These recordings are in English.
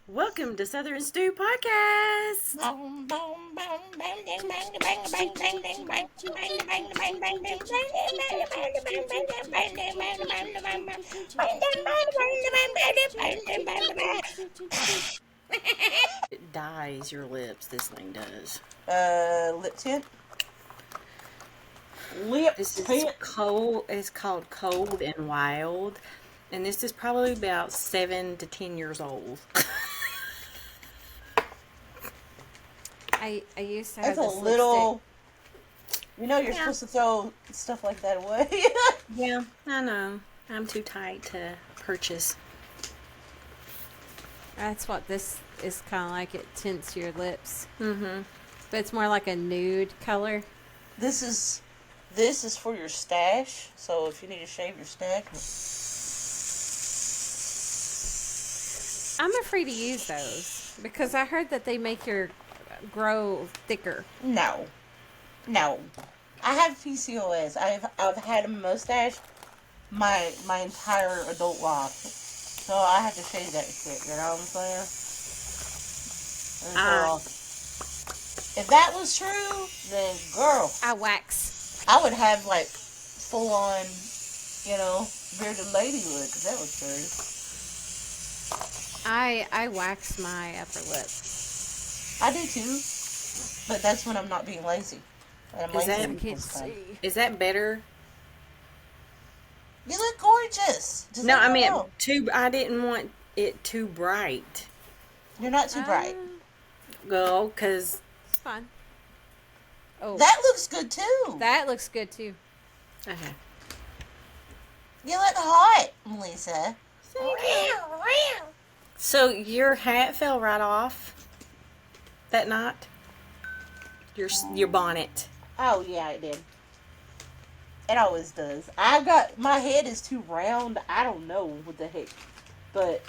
Welcome to Southern Stew Podcast. It dyes your lips, this thing does. Lip tint. Lip This is tint. cold. It's called Cold and Wild. And this is probably about 7 to 10 years old. I used to have That's a this little. You know you're Yeah. supposed to throw stuff like that away. Yeah, I know. I'm too tight to purchase. That's what this is kind of like. It tints your lips, Mm-hmm. but it's more like a nude color. this is for your stash. So if you need to shave your stash, I'm afraid to use those because I heard that they make your grow thicker. no. I have PCOS. I've had a mustache my entire adult life, so I have to shave that shit. You know what I'm saying? And so, if that was true, then girl, I wax. I would have like full on, bearded lady look. If that was true. I wax my upper lip. I do too, but that's when I'm not being lazy. And I'm Is lazy that- I most can't of the time. see. Is that better? You look gorgeous. Just No, let I me mean, know. I didn't want it too bright. You're not too bright. Well, because It's fine. Oh, That looks good too. that looks good too. okay. You look hot, Melissa. So your hat fell right off that night. Your bonnet. Oh yeah, it did. It always does. My head is too round. I don't know what the heck, but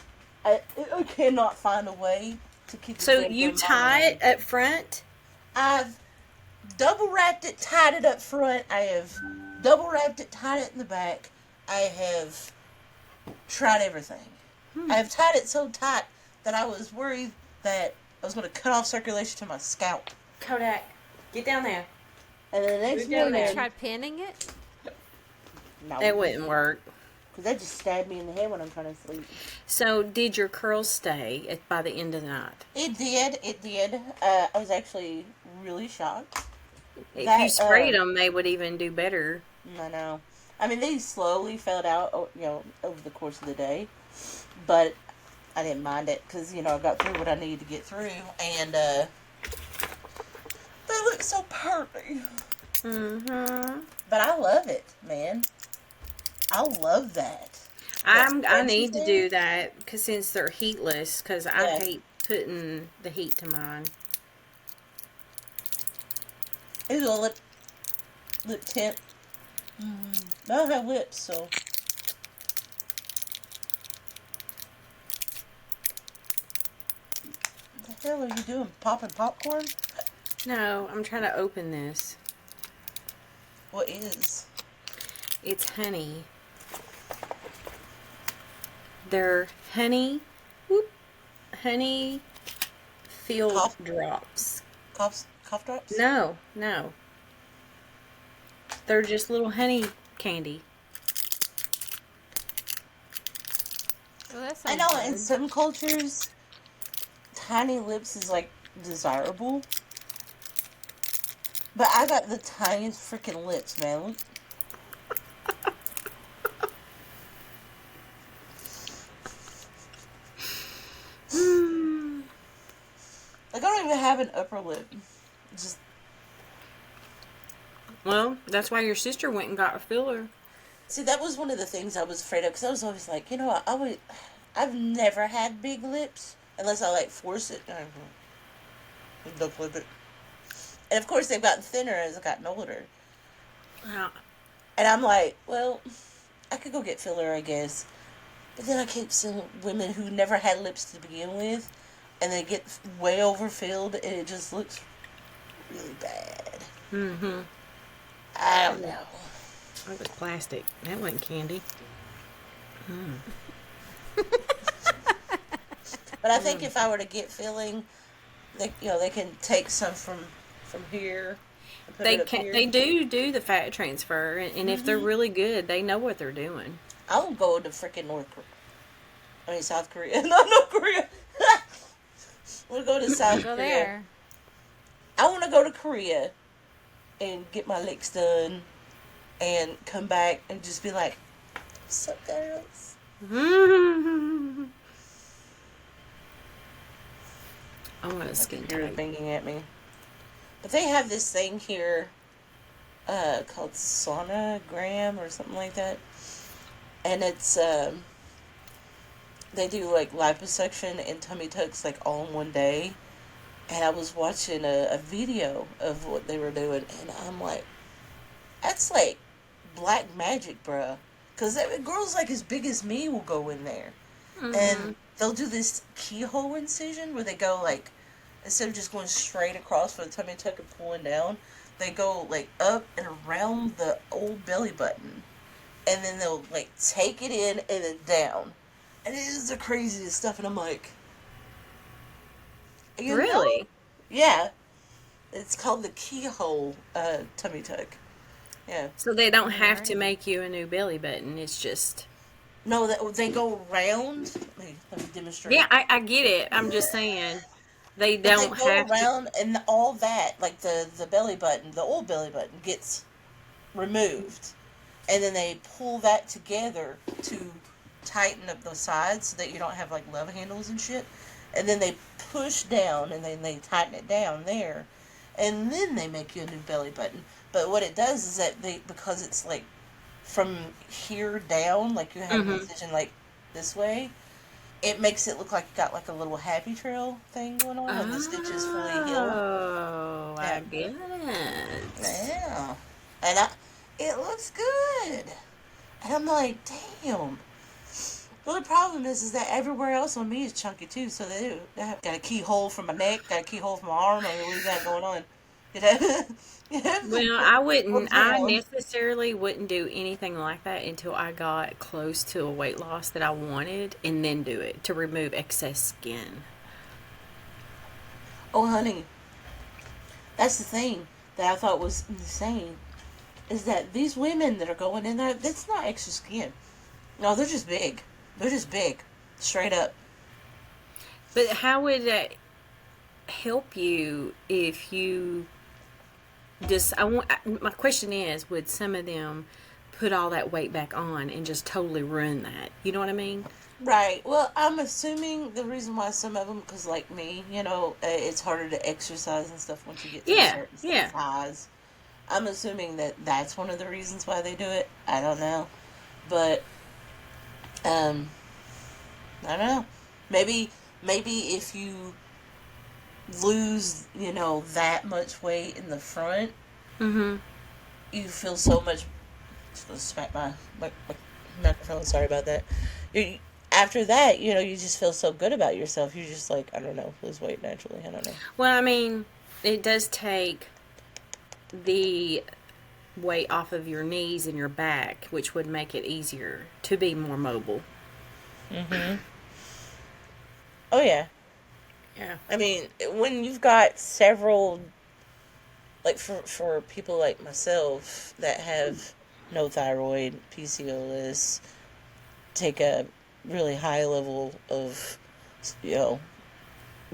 I cannot find a way to keep it. So bent you on my tie head. it up front. I've double wrapped it, tied it up front. I have double wrapped it, tied it in the back. I have tried everything. I have tied it so tight that I was worried that I was going to cut off circulation to my scalp. Kodak, get down there. And then the next Move down morning, there. Try pinning it. no, That wouldn't work. because that just stabbed me in the head when I'm trying to sleep. So did your curls stay by the end of the night? It did. It did. I was actually really shocked. If That, you sprayed them, they would even do better. I know. I mean, they slowly fell out, over the course of the day, but I didn't mind it because I got through what I needed to get through, and they look so pretty. Mm-hmm. But I love it, man. I love that. I Frenchy need to thing? do that because since they're heatless, because I Yeah. hate putting the heat to mine. It's a lip tint. I don't have lips, so. What the hell are you doing? Popping popcorn? No, I'm trying to open this. What is? It's honey. They're honey, whoop, honey field Cough? drops. Cough drops? No. They're just little honey candy. Oh, that I sounds know good. in some cultures, tiny lips is like desirable. But I got the tiniest freaking lips, man. Look. Like, I don't even have an upper lip. Just, Well, that's why your sister went and got a filler. see, that was one of the things I was afraid of, because I was always like, what, I've never had big lips, unless I, like, force it. Don't flip it. And, of course, they've gotten thinner as I've gotten older. Wow. And I'm like, well, I could go get filler, I guess. But then I keep seeing women who never had lips to begin with, and they get way overfilled, and it just looks really bad. Mm-hmm. I don't know. It was plastic. That wasn't candy. But I think if I were to get filling, they can take some from here and put They it up can. here. They do the fat transfer, and if they're really good, they know what they're doing. I will go to freaking South Korea. No, North Korea. We'll go to South Go Korea. there. I want to go to Korea and get my licks done and come back and just be like, "What's up, girls?" I want a skin You're tight. banging at me. But they have this thing here called Sonogram or something like that. And it's, they do like liposuction and tummy tucks like all in one day. And I was watching a video of what they were doing, and I'm like, that's like black magic, bruh. Because girls like as big as me will go in there. And they'll do this keyhole incision where they go like, instead of just going straight across for the tummy tuck and pulling down, they go like up and around the old belly button. And then they'll like take it in and then down. And it is the craziest stuff. And I'm like, you know? Really? Yeah. It's called the keyhole tummy tuck. Yeah. So they don't have to make you a new belly button. It's just. No, they go round. Let me demonstrate. Yeah, I get it. I'm just saying they But they don't go have to. around and all that, like the belly button, the old belly button gets removed. And then they pull that together to tighten up the sides so that you don't have like love handles and shit. And then they push down and then they tighten it down there. And then they make you a new belly button. But what it does is that because it's like from here down, like you have an incision like this way, it makes it look like you got like a little happy trail thing going on and the stitches fully healed. Oh, I Yeah. get it. Yeah. And it looks good. And I'm like, damn. The only problem is that everywhere else on me is chunky too. So they have got a keyhole from my neck, got a keyhole from my arm. I mean, what do you got going on? You know? Well, I wouldn't. What's I going on? necessarily wouldn't do anything like that until I got close to a weight loss that I wanted, and then do it to remove excess skin. Oh, honey, that's the thing that I thought was insane. Is that these women that are going in there, that's not extra skin. No, they're just big. They're just big. Straight up. But how would that help you if you just? My question is, would some of them put all that weight back on and just totally ruin that? You know what I mean? Right. Well, I'm assuming the reason why some of them, because like me, it's harder to exercise and stuff once you get to a Yeah, certain yeah. size. I'm assuming that that's one of the reasons why they do it. I don't know. But, I don't know. Maybe if you lose, that much weight in the front, Mm-hmm. you feel so much. Just gonna smack my microphone. Sorry about that. After that, you just feel so good about yourself. You're just like, I don't know, lose weight naturally. I don't know. Well, I mean, it does take the weight off of your knees and your back, which would make it easier to be more mobile. Oh yeah. Yeah. I mean, when you've got several, like for people like myself that have no thyroid, PCOS, take a really high level of,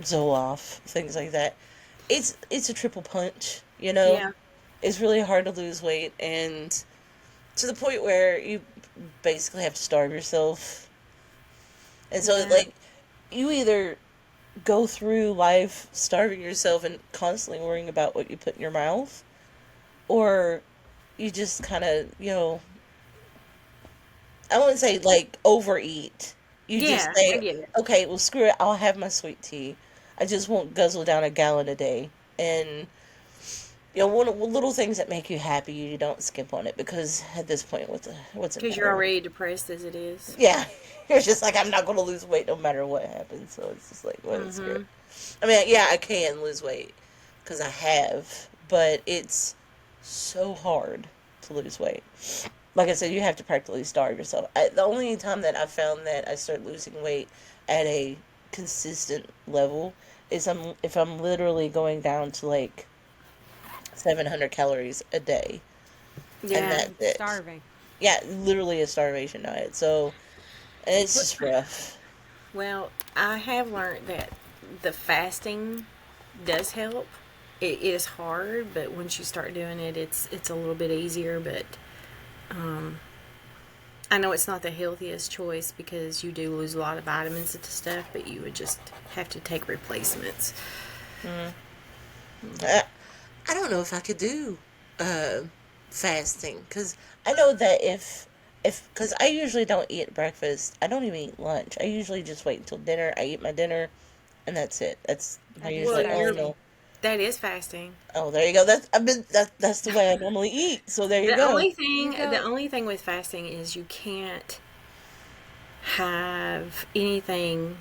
Zoloft, things like that. It's a triple punch, Yeah. It's really hard to lose weight, and to the point where you basically have to starve yourself. And so, Yeah. like, you either go through life starving yourself and constantly worrying about what you put in your mouth, or you just kind of, I wouldn't say like overeat. You just Yeah, I say, get it. okay, well, screw it, I'll have my sweet tea. I just won't guzzle down a gallon a day. And, one of the little things that make you happy, you don't skip on it, because at this point, what's it Because you're matter? already depressed as it is. Yeah, you're just like, I'm not going to lose weight no matter what happens. So it's just like, what is it? I mean, yeah, I can lose weight because I have, but it's so hard to lose weight. Like I said, you have to practically starve yourself. The only time that I found that I started losing weight at a consistent level is if I'm literally going down to like 700 calories a day, and Yeah. that's it. Starving. Yeah, literally a starvation diet. So it's just rough. Well, I have learned that the fasting does help. It is hard, but once you start doing it, it's a little bit easier. But I know it's not the healthiest choice because you do lose a lot of vitamins and stuff. But you would just have to take replacements. I, I don't know if I could do uh, fasting because I know that if because I usually don't eat breakfast. I don't even eat lunch. I usually just wait until dinner. I eat my dinner, and that's it. That's my That is Well, usually only you're fasting. meal. that is fasting. Oh, there you go. That's the way I normally eat. So there you The go. only You thing the go. only thing with fasting is you can't have anything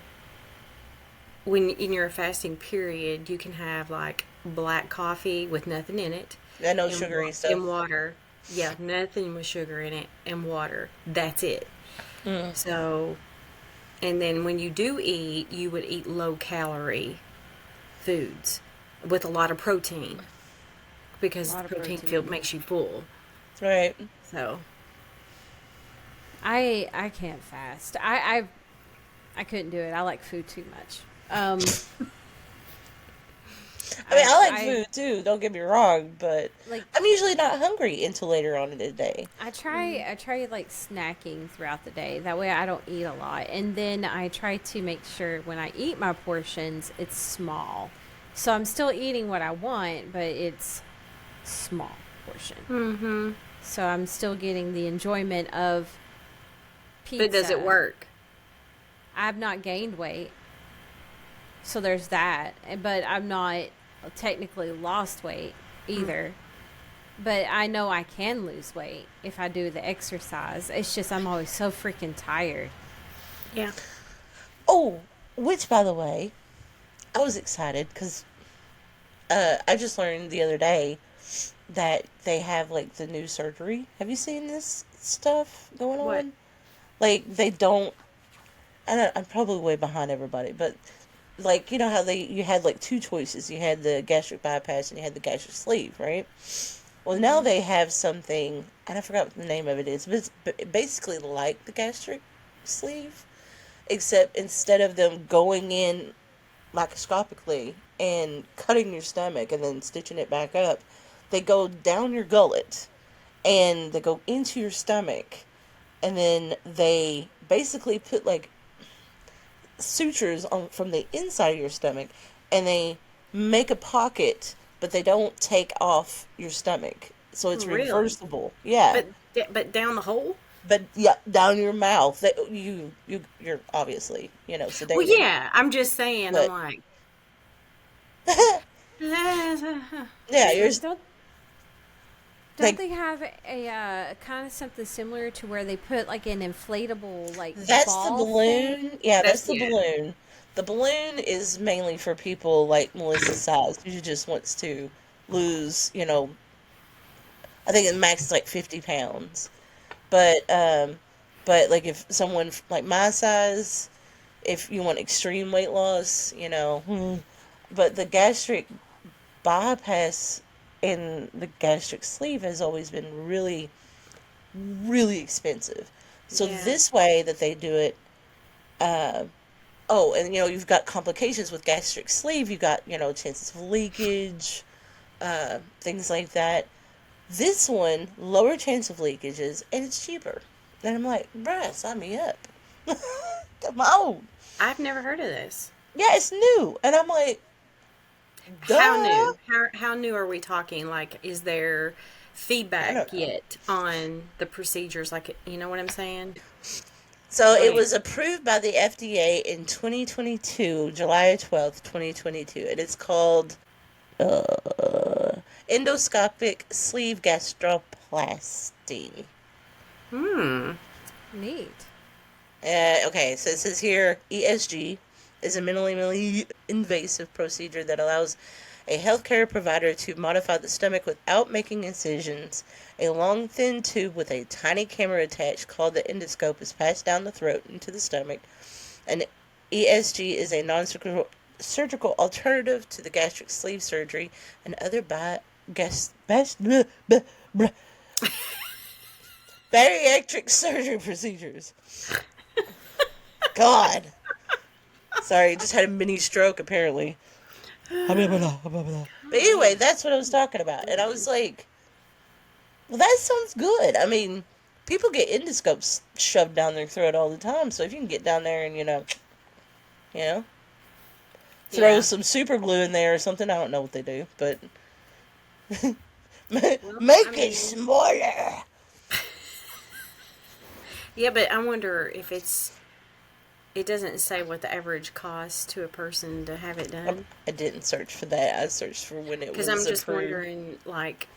when in your fasting period. You can have like black coffee with nothing in it I know and sugary and stuff. water. Yeah, nothing with sugar in it and water. That's it. Mm, So, and then when you do eat, you would eat low calorie foods with a lot of protein A because lot of protein protein. makes you full. right. So, I can't fast. I couldn't do it. I like food too much. I mean, I like I food too. Don't get me wrong, but like I'm usually not hungry until later on in the day. I try like snacking throughout the day. That way I don't eat a lot. And then I try to make sure when I eat my portions, it's small. So I'm still eating what I want, but it's small portion. mm-hmm. So I'm still getting the enjoyment of But does it pizza. work? I've not gained weight. So there's that. But I'm not technically lost weight either. But I know I can lose weight if I do the exercise. It's just I'm always so freaking tired. Yeah. Oh, which by the way, I was excited because I just learned the other day that they have like the new surgery. Have you seen this stuff going What? on? Like they don't. I'm probably way behind everybody, but like you know how you had like two choices. You had the gastric bypass and you had the gastric sleeve, right? Well, now they have something, and I forgot what the name of it is, but it's basically like the gastric sleeve, except instead of them going in microscopically and cutting your stomach and then stitching it back up, they go down your gullet and they go into your stomach, and then they basically put like sutures on from the inside of your stomach, and they make a pocket, but they don't take off your stomach, so it's Really? reversible. Yeah, But down the hole? but yeah, down your mouth. That you're obviously Well, sedated, yeah. I'm just saying. I'm but like, yeah, you're Don't like they have a kind of something similar to where they put like an inflatable like that's the ball balloon. thing? Yeah, that's that's the yeah. balloon. The balloon is mainly for people like Melissa's size who just wants to lose. I think the max is like 50 pounds. But like if someone like my size, if you want extreme weight loss, but the gastric bypass and the gastric sleeve has always been really, really expensive. So Yeah. this way that they do it, uh, oh, and you've got complications with gastric sleeve. You've got chances of leakage, things like that. This one, lower chance of leakages, and it's cheaper. And I'm like, bruh, sign me up. Come on. I've never heard of this. Yeah, it's new. And I'm like, How duh. new? How new are we talking? Like, is there I feedback don't know. yet on the procedures? Like, you know what I'm saying? So Go it ahead. was approved by the FDA in 2022, July 12th, 2022. And it's called endoscopic sleeve gastroplasty. Hmm. Neat. Okay, so it says here ESG is a minimally invasive procedure that allows a healthcare provider to modify the stomach without making incisions. A long, thin tube with a tiny camera attached called the endoscope is passed down the throat into the stomach. And ESG is a non-surgical alternative to the gastric sleeve surgery and other bariatric surgery procedures. God. Sorry, just had a mini stroke apparently. But anyway, that's what I was talking about. And I was like, well, that sounds good. I mean, people get endoscopes shoved down their throat all the time. So if you can get down there and, you know, throw Yeah. some super glue in there or something. I don't know what they do, but Well, make I it mean, smaller. yeah, but I wonder if it doesn't say what the average cost to a person to have it done. I didn't search for that. I searched for when it Because was I'm just approved. wondering, like,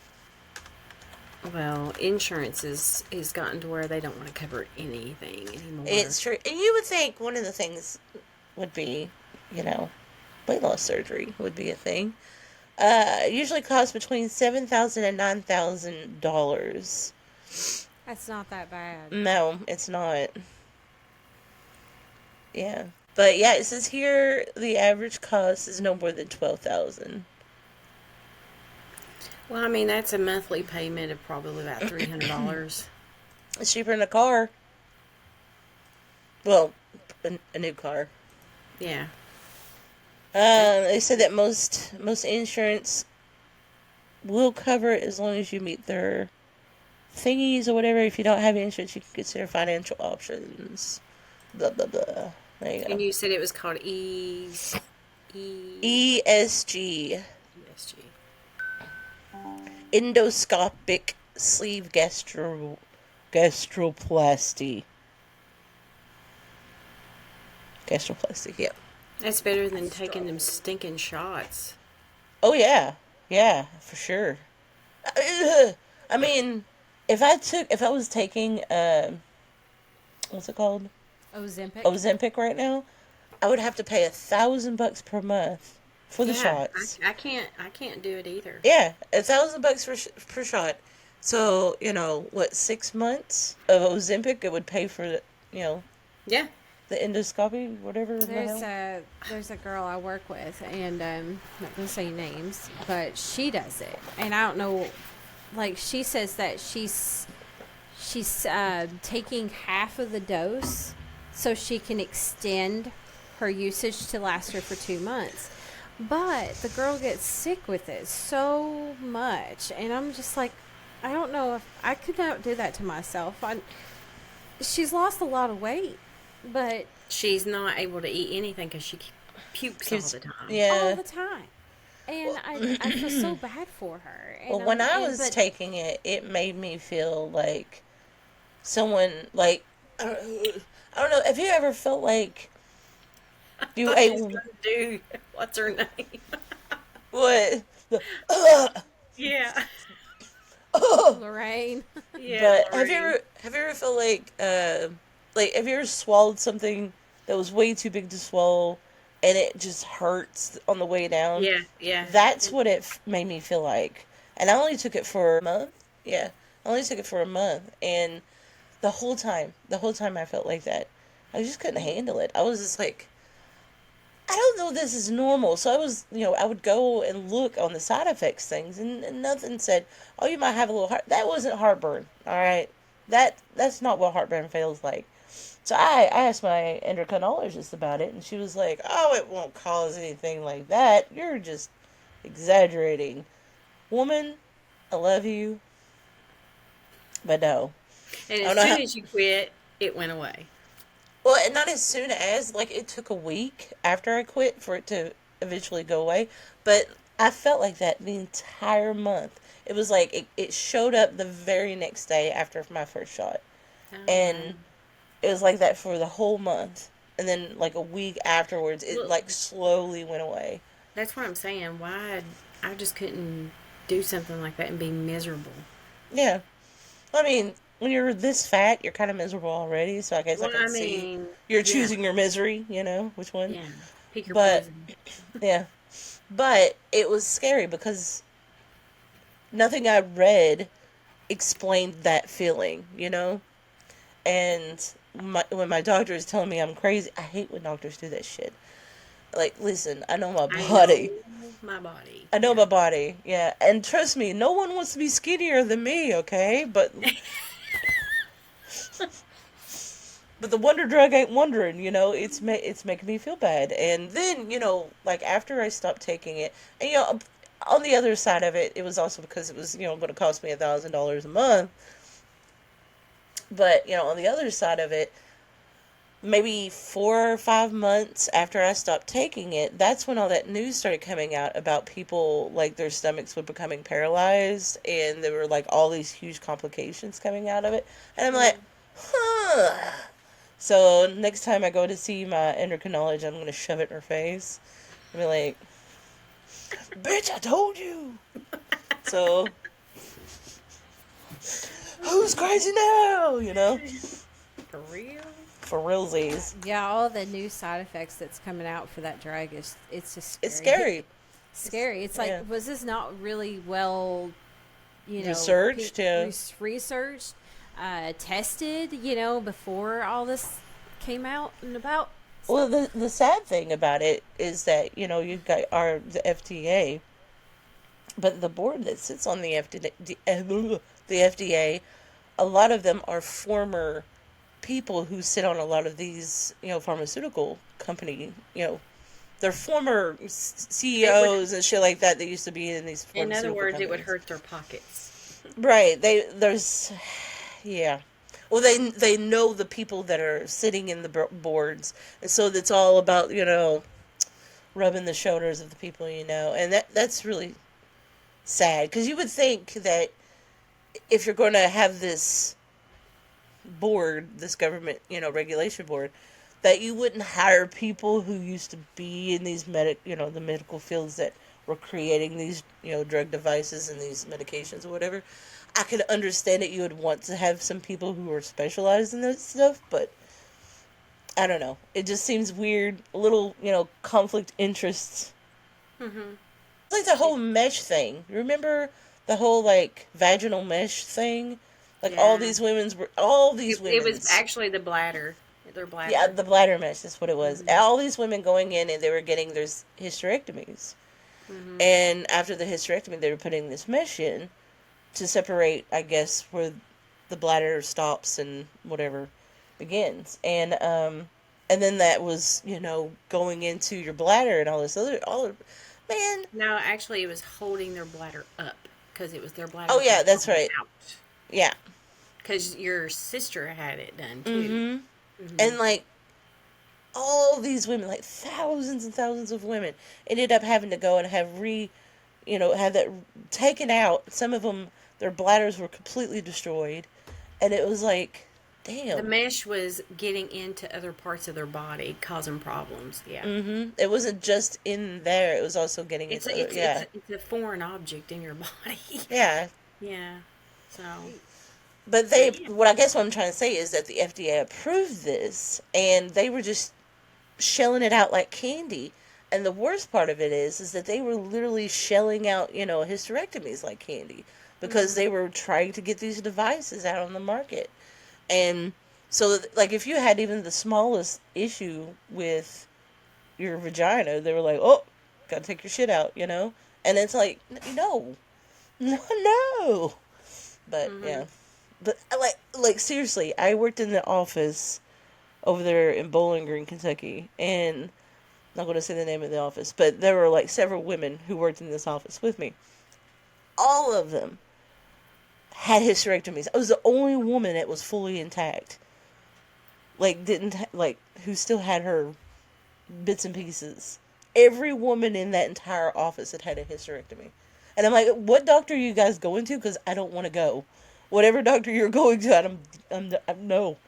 well, insurance is gotten to where they don't want to cover anything anymore. It's true. And you would think one of the things would be, you know, weight loss surgery would be a thing. It usually costs between $7,000 and $9,000. That's not that bad. No, it's not. Yeah. But yeah, it says here the average cost is no more than 12,000. Well, I mean, that's a monthly payment of probably about $300. It's cheaper than a car. Well, a new car. Yeah. They said that most insurance will cover it as long as you meet their thingies or whatever. If you don't have insurance, you can consider financial options. Blah blah blah. There you And go. you said it was called ESG, ESG. endoscopic sleeve gastroplasty. Gastroplasty. Yep. That's better than taking them stinking shots. Oh yeah, yeah, for sure. I mean, if I was taking what's it called, Ozempic. Ozempic right now, I would have to pay $1,000 per month for the Yeah, shots. I can't do it either. Yeah, $1,000 per shot. So what, 6 months of Ozempic it would pay for Yeah. the endoscopy, whatever the There's hell. a girl I work with, and not gonna say names, but she does it, and I don't know. Like she says that she's taking half of the dose so she can extend her usage to last her for 2 months. But the girl gets sick with it so much, and I'm just like, I don't know if I could not do that to myself. She's lost a lot of weight, but She's not able to eat anything because she pukes all the time. all Yeah. the time. And I feel so bad for her. And Well, when I and- was but taking it, it made me feel like someone like I don't know. Have you ever felt like you What she's ate gonna do? What's her name? what? Yeah. Lorraine, Yeah. But have you ever felt like have you ever swallowed something that was way too big to swallow and it just hurts on the way down? Yeah. Yeah. That's what it made me feel like. And I only took it for a month. Yeah, I only took it for a month, and the whole time I felt like that. I just couldn't handle it. I was just like, I don't know if this is normal. So I was, I would go and look on the side effects things, and nothing said, oh, you might have a little heart. That wasn't heartburn, all right? That's not what heartburn feels like. So I asked my endocrinologist about it, and she was like, oh, it won't cause anything like that. You're just exaggerating. Woman, I love you, but no. And I as don't know soon how- as you quit, it went away. Well, and not as soon as, like, it took a week after I quit for it to eventually go away. But I felt like that the entire month. It was like it showed up the very next day after my first shot. Oh, And it was like that for the whole month. And then, like, a week afterwards, it, Look. like, slowly went away. that's what I'm saying. Why I just couldn't do something like that and be miserable. Yeah. I mean, when you're this fat, you're kind of miserable already. So I guess Well, I can I see mean, you're yeah. choosing your misery, which one. Yeah. Pick your But- poison. Yeah. But it was scary because nothing I read explained that feeling, And when my doctor is telling me I'm crazy, I hate when doctors do that shit. Like, listen, I know my I body. know my body. I know my body, yeah. And trust me, no one wants to be skinnier than me, okay? But the wonder drug ain't wondering, it's making me feel bad. And then, like after I stopped taking it, and on the other side of it, it was also because it was, going to cost me $1,000 a month. But, on the other side of it, maybe 4 or 5 months after I stopped taking it, that's when all that news started coming out about people, like, their stomachs were becoming paralyzed, and there were, like, all these huge complications coming out of it. And I'm like, huh. So next time I go to see my endocrinologist, I'm going to shove it in her face. And be like, bitch, I told you. So, who's crazy now, For real? For realsies. Yeah, all the new side effects that's coming out for that drug it's just scary. It's scary. Scary. It's like, Yeah. was this not really well, Researched, yeah. researched, tested, before all this came out and about? Well, the sad thing about it is that, you've got the FDA, but the board that sits on the FDA, a lot of them are former people who sit on a lot of these, pharmaceutical company, they're former CEOs and shit like that used to be in these In pharmaceutical other words, it would companies. hurt their pockets. Right. Yeah. Well, they know the people that are sitting in the boards, and so it's all about, rubbing the shoulders of the people, and that's really sad, because you would think that if you're going to have this board, this government, regulation board, that you wouldn't hire people who used to be in these the medical fields that were creating these, drug devices and these medications or whatever. I could understand that you would want to have some people who are specialized in this stuff, but I don't know. It just seems weird. A little, conflict interests. Mm-hmm. It's like the whole mesh thing. Remember the whole, like, vaginal mesh thing? Like, Yeah. all these women's. It was actually the bladder. Their bladder. Yeah, the bladder mesh, that's what it was. Mm-hmm. All these women going in and they were getting their hysterectomies. Mm-hmm. And after the hysterectomy, they were putting this mesh in to separate, I guess, where the bladder stops and whatever begins. And then that was, going into your bladder and all this other, man. No, actually, it was holding their bladder up because it was their bladder. Oh, yeah, that's coming right. out. Yeah. Because your sister had it done too. Mm-hmm. Mm-hmm. And, like, all these women, like thousands and thousands of women, ended up having to go and have have that taken out. Some of them, their bladders were completely destroyed. And it was like, damn. The mesh was getting into other parts of their body, causing problems. Yeah. Mm-hmm. It wasn't just in there. It was also getting It's into, yeah. it's a foreign object in your body. Yeah. Yeah. So. But what I'm trying to say is that the FDA approved this, and they were just shelling it out like candy. And the worst part of it is that they were literally shelling out, hysterectomies like candy, because they were trying to get these devices out on the market. And so, like, if you had even the smallest issue with your vagina, they were like, oh, gotta take your shit out, And it's like, no. But, yeah. But, like, seriously, I worked in the office over there in Bowling Green, Kentucky, and I'm not going to say the name of the office, but there were, like, several women who worked in this office with me. All of them had hysterectomies. I was the only woman that was fully intact. Like, who still had her bits and pieces. Every woman in that entire office had a hysterectomy. And I'm like, what doctor are you guys going to? Because I don't want to go. Whatever doctor you're going to, I'm no.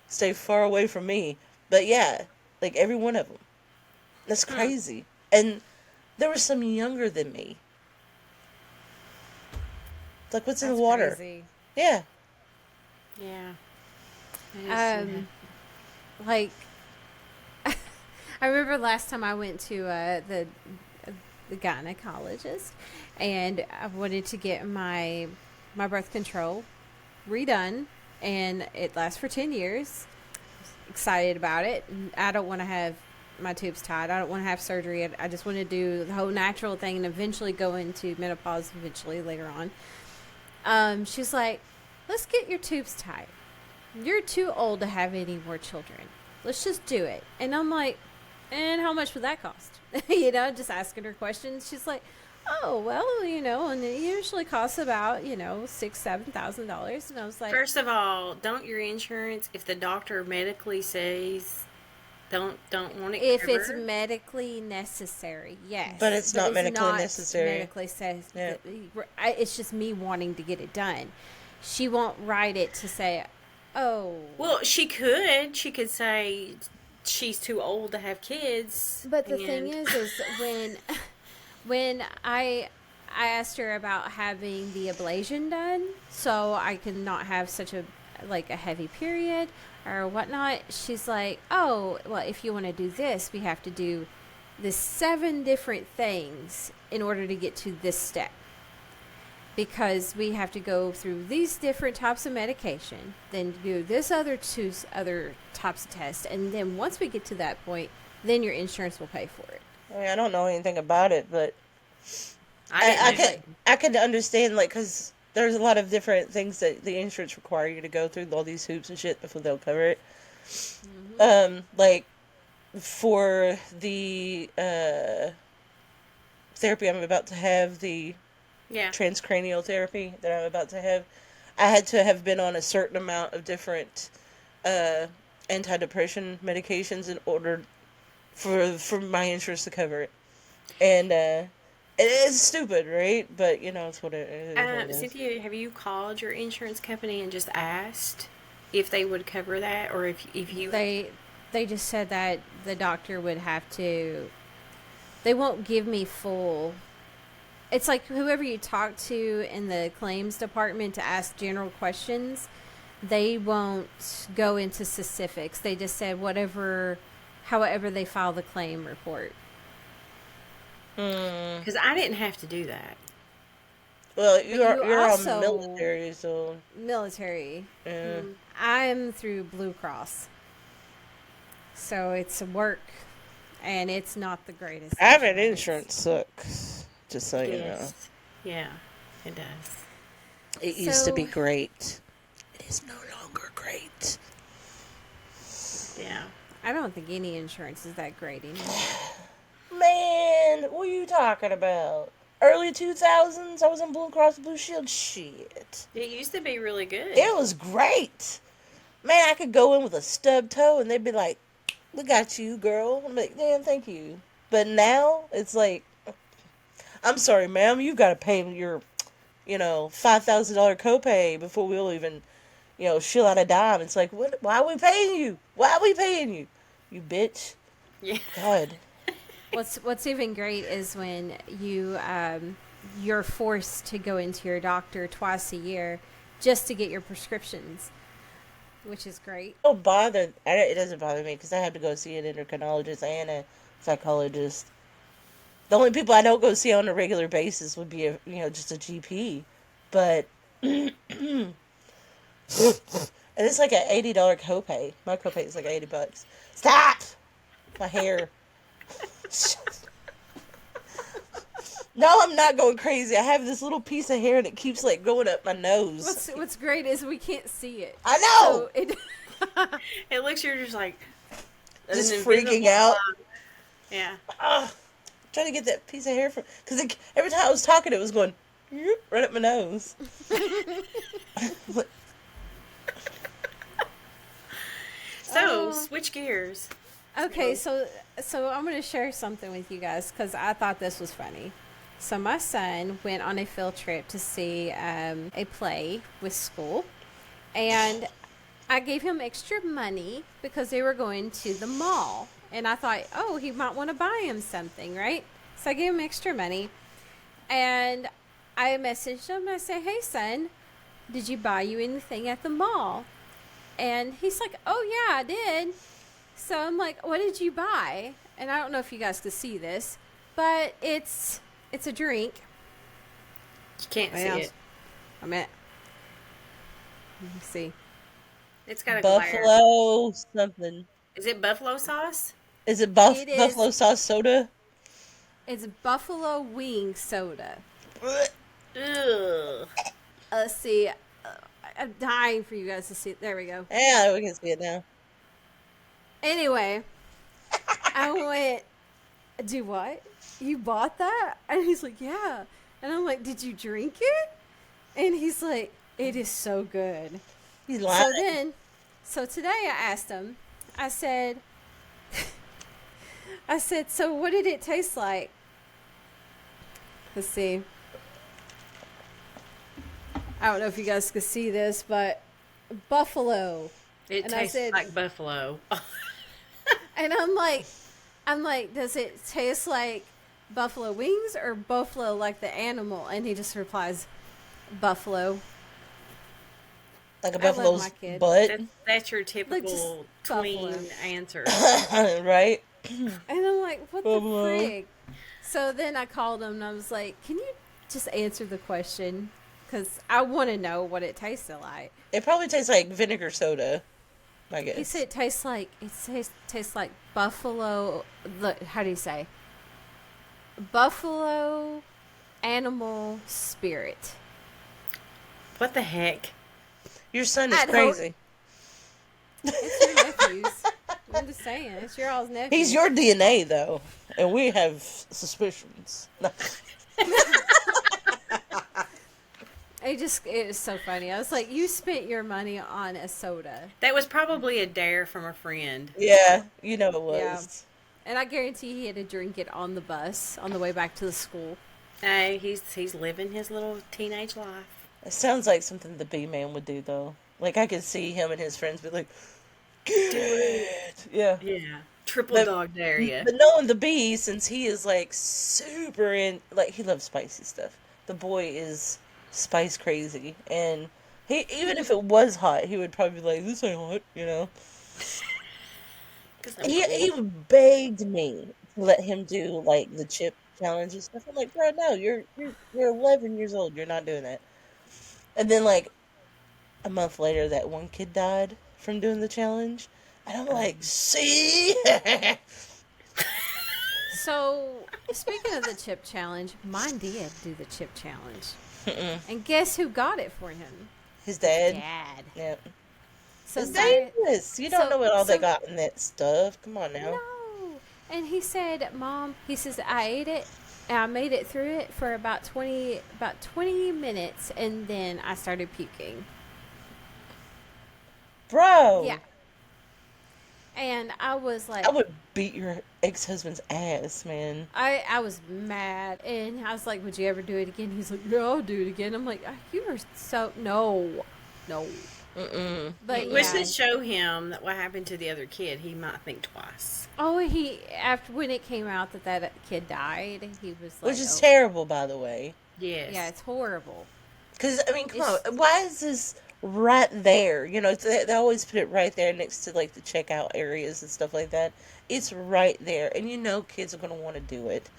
Stay far away from me. But yeah, like every one of them. That's crazy. And there were some younger than me. It's like, what's in the water? Crazy. Yeah. Yeah. Like, I remember last time I went to the gynecologist, and I wanted to get my birth control redone, and it lasts for 10 years. excited about it. I don't want to have my tubes tied. I don't want to have surgery. I just want to do the whole natural thing and eventually go into menopause eventually later on. She's like, let's get your tubes tied. You're too old to have any more children. Let's just do it. And I'm like, and how much would that cost? Just asking her questions. She's like, oh, well, and it usually costs about, $6,000-$7,000. And I was like, First of all, don't your insurance, if the doctor medically says don't want it if covered? it's medically necessary, yes. But it's not medically necessary. Medically says, Yeah. it's just me wanting to get it done. She won't write it to say, oh. Well, she could say she's too old to have kids. But the thing is when I asked her about having the ablation done so I can not have such a heavy period or whatnot, she's like, oh, well, if you want to do this, we have to do this 7 different things in order to get to this step. Because we have to go through these different types of medication, then do this other 2 other types of tests, and then once we get to that point, then your insurance will pay for it. I mean, I don't know anything about it, but I could understand, because there's a lot of different things that the insurance require you to go through, all these hoops and shit before they'll cover it. For the therapy I'm about to have, the transcranial therapy that I'm about to have, I had to have been on a certain amount of different antidepressant medications in order for my insurance to cover it. And it is stupid, right? But it's what it is. Cynthia, have you called your insurance company and just asked if they would cover that, or if you? They just said that the doctor would have to. They won't give me full. It's like whoever you talk to in the claims department to ask general questions, they won't go into specifics. They just said however they file the claim report. Because I didn't have to do that. Well, you're also on military, so military. Yeah. I'm through Blue Cross, so it's work, and it's not the greatest. Having insurance sucks. Just so you know. Yeah, it does. It used to be great. It is no longer great. Yeah. I don't think any insurance is that great anymore. Man, what are you talking about? Early 2000s, I was on Blue Cross Blue Shield. Shit. It used to be really good. It was great. Man, I could go in with a stub toe and they'd be like, we got you, girl. I'm like, damn, thank you. But now, it's like, I'm sorry, ma'am, you've got to pay your, $5,000 copay before we'll even, shill out a dime. It's like, what? Why are we paying you? Why are we paying you? You bitch. Yeah. God. What's even great is when you're forced to go into your doctor twice a year just to get your prescriptions, which is great. It doesn't bother me because I have to go see an endocrinologist and a psychologist. The only people I don't go see on a regular basis would be just a GP, but and it's like an $80 copay. My copay is like $80. Stop! My hair. No, I'm not going crazy. I have this little piece of hair that keeps going up my nose. What's great is we can't see it. I know. So it looks you're just just freaking out. Yeah. Trying to get that piece of hair from because every time I was talking, it was going right up my nose. So switch gears. Okay, so I'm going to share something with you guys because I thought this was funny. So my son went on a field trip to see a play with school, and I gave him extra money because they were going to the mall. And I thought, oh, he might want to buy him something, right? So I gave him extra money, and I messaged him. I said, hey, son, did you buy you anything at the mall? And he's like, oh, yeah, I did. So I'm like, what did you buy? And I don't know if you guys could see this, but it's a drink. You can't see it. Let me see. It's got a glare. Buffalo something. Is it buffalo sauce? Is it It is. buffalo sauce soda? It's buffalo wing soda. Ugh. Let's see. I'm dying for you guys to see. There we go. Yeah, we can see it now. Anyway, I went, do what? You bought that? And he's like, yeah. And I'm like, did you drink it? And he's like, it is so good. He's lying. So today I asked him, I said, so what did it taste like? Let's see. I don't know if you guys could see this, but buffalo. It And I tastes said- like buffalo. And I'm like, does it taste like buffalo wings or buffalo like the animal? And he just replies, buffalo. Like a I love buffalo's my kid. butt, That's your typical tween buffalo. answer. right? And I'm like, what Buffalo. the frig? So then I called him and I was like, can you just answer the question? Because I want to know what it tasted like. It probably tastes like vinegar soda, I guess. He said it tastes like buffalo. How do you say? Buffalo animal spirit. What the heck? Your son is I'd crazy. It's your nephews. I'm just saying, it's your all's nephew. He's your DNA, though, and we have suspicions. It was so funny. I was like, you spent your money on a soda. That was probably a dare from a friend. Yeah, you know it was. Yeah. And I guarantee he had to drink it on the bus on the way back to the school. Hey, he's living his little teenage life. It sounds like something the B-Man would do, though. Like, I could see him and his friends be like, get it! Yeah. Yeah. Triple But- dog dare you. But knowing the B, since he is, like, super in... Like, he loves spicy stuff. The boy is spice crazy. And he, even if it was hot, he would probably be like, this ain't hot, you know? 'Cause I'm He cool. begged me to let him do, like, the chip challenge and stuff. I'm like, bro, no, you're 11 years old. You're not doing that. And then, like, a month later, that one kid died from doing the challenge. And I'm like, see? So, speaking of the chip challenge, mine did do the chip challenge. And guess who got it for him? His dad. Dad. Yeah. So It's Zion- dangerous. You don't so- know what all they so- got in that stuff. Come on now. No. And he said, Mom, he says, I ate it and I made it through it for about 20 minutes and then I started puking. Bro. Yeah. And I was like, I would beat your ex-husband's ass, man. I was mad. And I was like, would you ever do it again? He's like, yeah, I'll do it again. I'm like, you are so, no. Mm-mm. But We yeah. should show him that what happened to the other kid. He might think twice. Oh, after when it came out that kid died, he was like, Which is oh. terrible, by the way. Yes. Yeah, it's horrible. Because, I mean, come It's- on. Why is this right there? You know, they always put it right there next to, like, the checkout areas and stuff like that. It's right there. And you know kids are going to want to do it.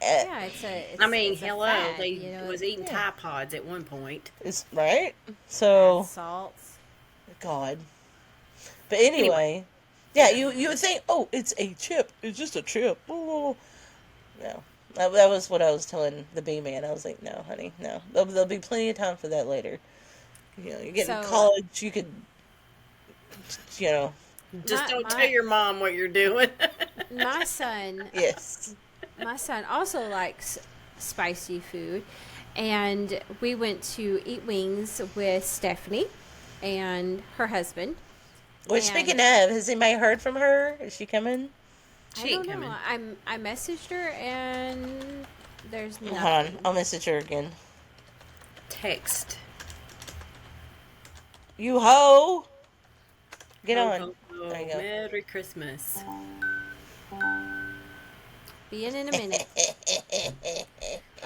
Yeah, it's I mean, it's a hello. fad, They you know, was eating yeah. Tide Pods at one point. It's right. So, salts. God. But anyway, yeah, you would think, oh, it's a chip. It's just a chip. Oh. No. That was what I was telling the B-Man. I was like, no, honey, no. There'll be plenty of time for that later. You know, you get in So- college, you could, you know, Just My- don't my- tell your mom what you're doing. My son, yes. my son also likes spicy food, and we went to eat wings with Stephanie and her husband. Well, And- speaking of, has anybody heard from her? Is she coming? She I ain't don't know. coming. I messaged her and there's nothing. Hold on, I'll message her again. Text. You hoe! Get Ho, on. ho, ho. There you go. Merry Christmas. Be in a minute.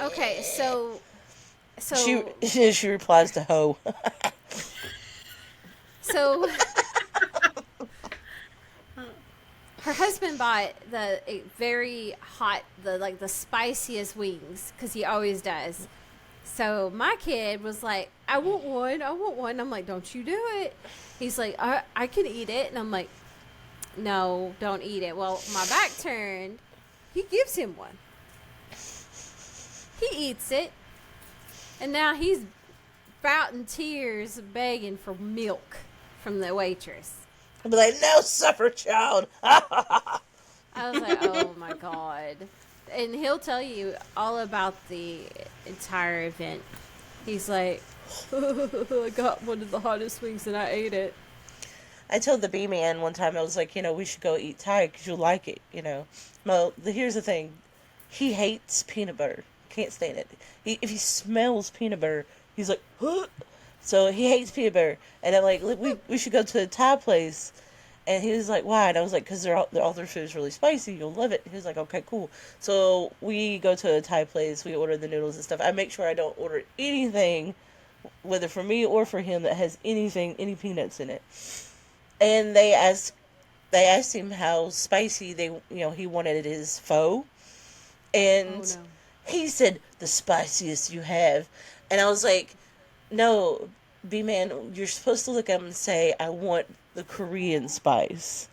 Okay, so She replies to hoe. So her husband bought a very hot, the spiciest wings because he always does, So my kid was like, I want one. I want one. I'm like, don't you do it. He's like, I can eat it. And I'm like, no, don't eat it. Well, my back turned. He gives him one. He eats it. And now he's about in tears begging for milk from the waitress. I'll be like, no, suffer, child. I was like, oh my God. And he'll tell you all about the entire event. He's like, I got one of the hottest wings and I ate it. I told the B-man one time, I was like, we should go eat Thai because you'll like it, Well, here's the thing. He hates peanut butter. Can't stand it. If he smells peanut butter, he's like, huh? So he hates peanut butter. And I'm like, look, we should go to a Thai place. And he was like, why? And I was like, because all their food is really spicy. You'll love it. He was like, okay, cool. So we go to a Thai place. We order the noodles and stuff. I make sure I don't order anything, whether for me or for him, that has any peanuts in it. And they asked him how spicy he wanted his pho. And he said, the spiciest you have. And I was like, no, B-man, you're supposed to look at him and say, I want the Korean spice.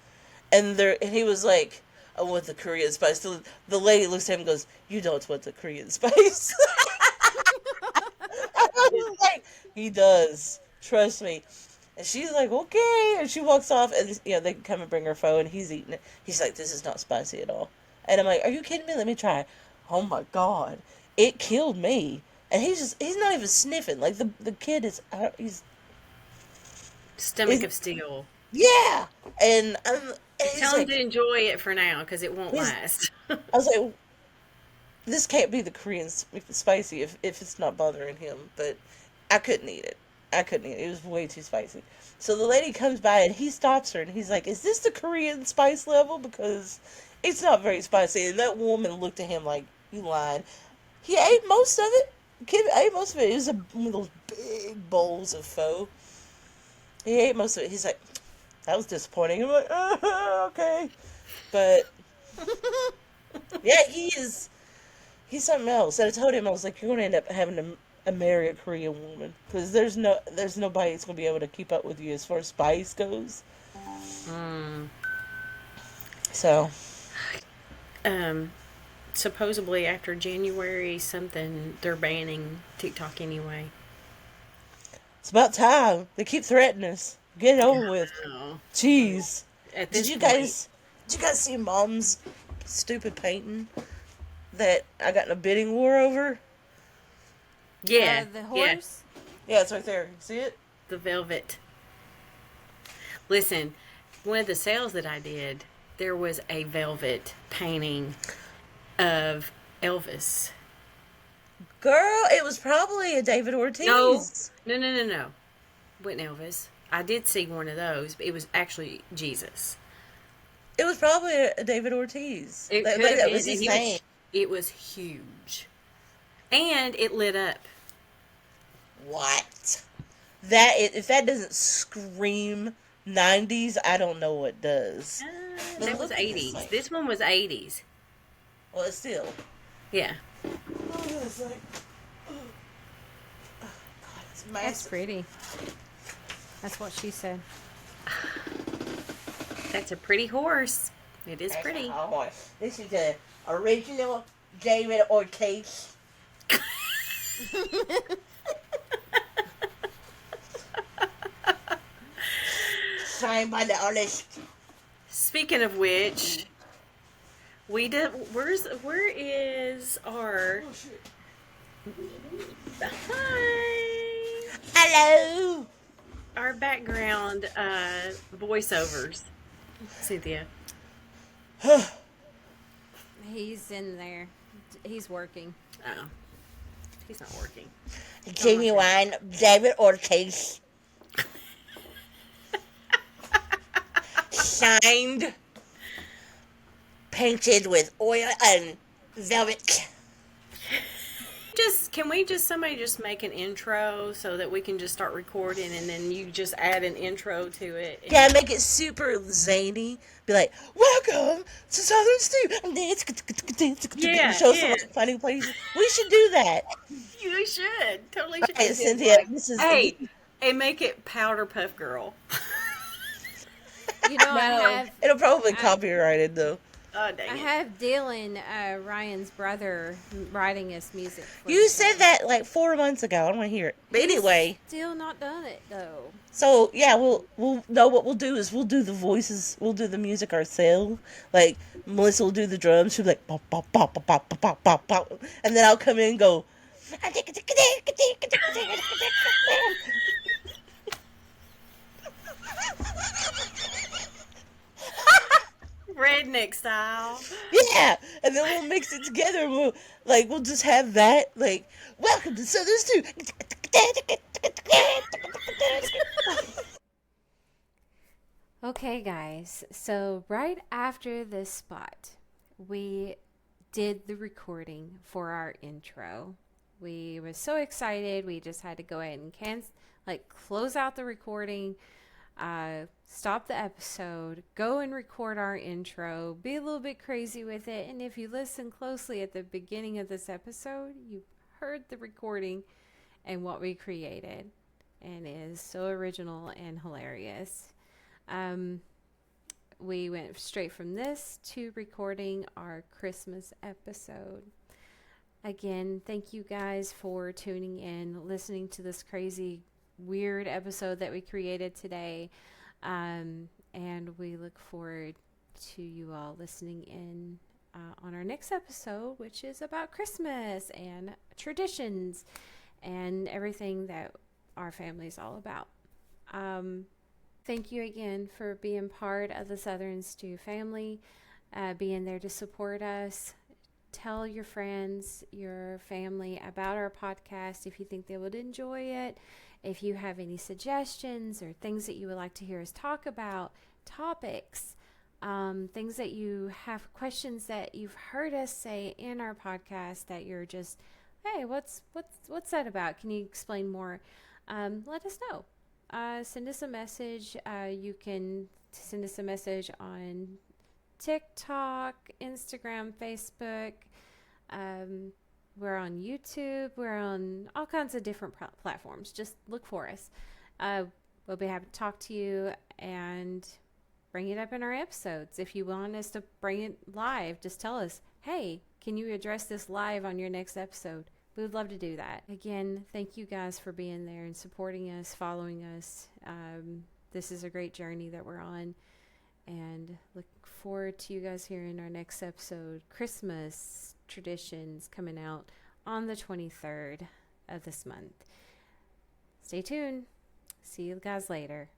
And he was like, I want the Korean spice. So the lady looks at him and goes, you don't want the Korean spice. I was like, he does. Trust me. And she's like, okay. And she walks off, and they come and bring her pho, and he's eating it. He's like, this is not spicy at all. And I'm like, are you kidding me? Let me try. Oh my God. It killed me. And he's not even sniffing. Like, the kid is, he's... Stomach of steel. Yeah! And Tell him to enjoy it for now, because it won't last. I was like, this can't be the Korean spicy if it's not bothering him. But I couldn't eat it. It was way too spicy. So the lady comes by and he stops her and he's like, is this the Korean spice level? Because it's not very spicy. And that woman looked at him like, you lying. He ate most of it. Kid ate most of it. It was one of those big bowls of pho. He ate most of it. He's like, that was disappointing. I'm like, okay. But, yeah, he's something else. And I told him, I was like, you're going to end up having to marry a Korean woman, because there's nobody that's gonna be able to keep up with you as far as spice goes. So, supposedly after January something, they're banning TikTok anyway. It's about time. They keep threatening us. Get it over with. Oh. Jeez. Did you guys see Mom's stupid painting that I got in a bidding war over? Yeah. The horse? Yeah, it's right there. See it? The velvet. Listen, one of the sales that I did, there was a velvet painting of Elvis. Girl, it was probably a David Ortiz. No. Wasn't Elvis. I did see one of those, but it was actually Jesus. It was probably a David Ortiz. It that was his name. It was huge. And it lit up. What? If that doesn't scream 90s, I don't know what does. That was 80s. This one was 80s. Well, it's still. Yeah. Oh, it's like, oh. God, it's massive. That's pretty. That's what she said. That's a pretty horse. It is pretty. This is the original David Ortiz. Signed by the artist. Speaking of which, where is our... Oh, shit. Hi! Hello! Our background voiceovers. Cynthia. He's in there. He's working. Oh. He's not working. Genuine David Ortiz. Signed, painted with oil and velvet. Somebody just make an intro so that we can just start recording, and then you just add an intro to it. Yeah, make it super zany. Be like, welcome to Southern Stew. Yeah, Show yeah. some funny places. We should do that. You should. Totally should. Hey, Cynthia, this is Hey, and make it Powder Puff Girl. You know, I No. have it'll probably copyrighted though. Oh, dang I it. have Dylan, Ryan's brother, writing us music. For You the said show. that like 4 months ago. I don't want to hear it. But anyway, Still not done it though. so yeah, we'll know what we'll do is we'll do the voices, we'll do the music ourselves. Like Melissa will do the drums. She'll be like pop pop pop pop pop pop pop pop, and then I'll come in and go. Redneck style. Yeah, and then we'll mix it together. And we'll just have that like welcome to Southern Stew. Okay, guys. So right after this spot, we did the recording for our intro. We were so excited. We just had to go ahead and close out the recording, stop the episode, go and record our intro, be a little bit crazy with it. And if you listen closely at the beginning of this episode, you heard the recording and what we created, and it is so original and hilarious. We went straight from this to recording our Christmas episode. Again, thank you guys for tuning in, listening to this crazy, weird episode that we created today. And we look forward to you all listening in on our next episode, which is about Christmas and traditions and everything that our family is all about. Thank you again for being part of the Southern Stew family, being there to support us. Tell your friends, your family about our podcast if you think they would enjoy it. If you have any suggestions or things that you would like to hear us talk about, topics, things that you have, questions that you've heard us say in our podcast that you're just, hey, what's that about? Can you explain more? Let us know. Send us a message. You can send us a message on TikTok, Instagram, Facebook. We're on YouTube. We're on all kinds of different platforms. Just look for us. We'll be happy to talk to you and bring it up in our episodes. If you want us to bring it live, just tell us, hey, can you address this live on your next episode? We would love to do that. Again, thank you guys for being there and supporting us, following us. This is a great journey that we're on, and look forward to you guys hearing our next episode, Christmas traditions, coming out on the 23rd of this month. Stay tuned. See you guys later.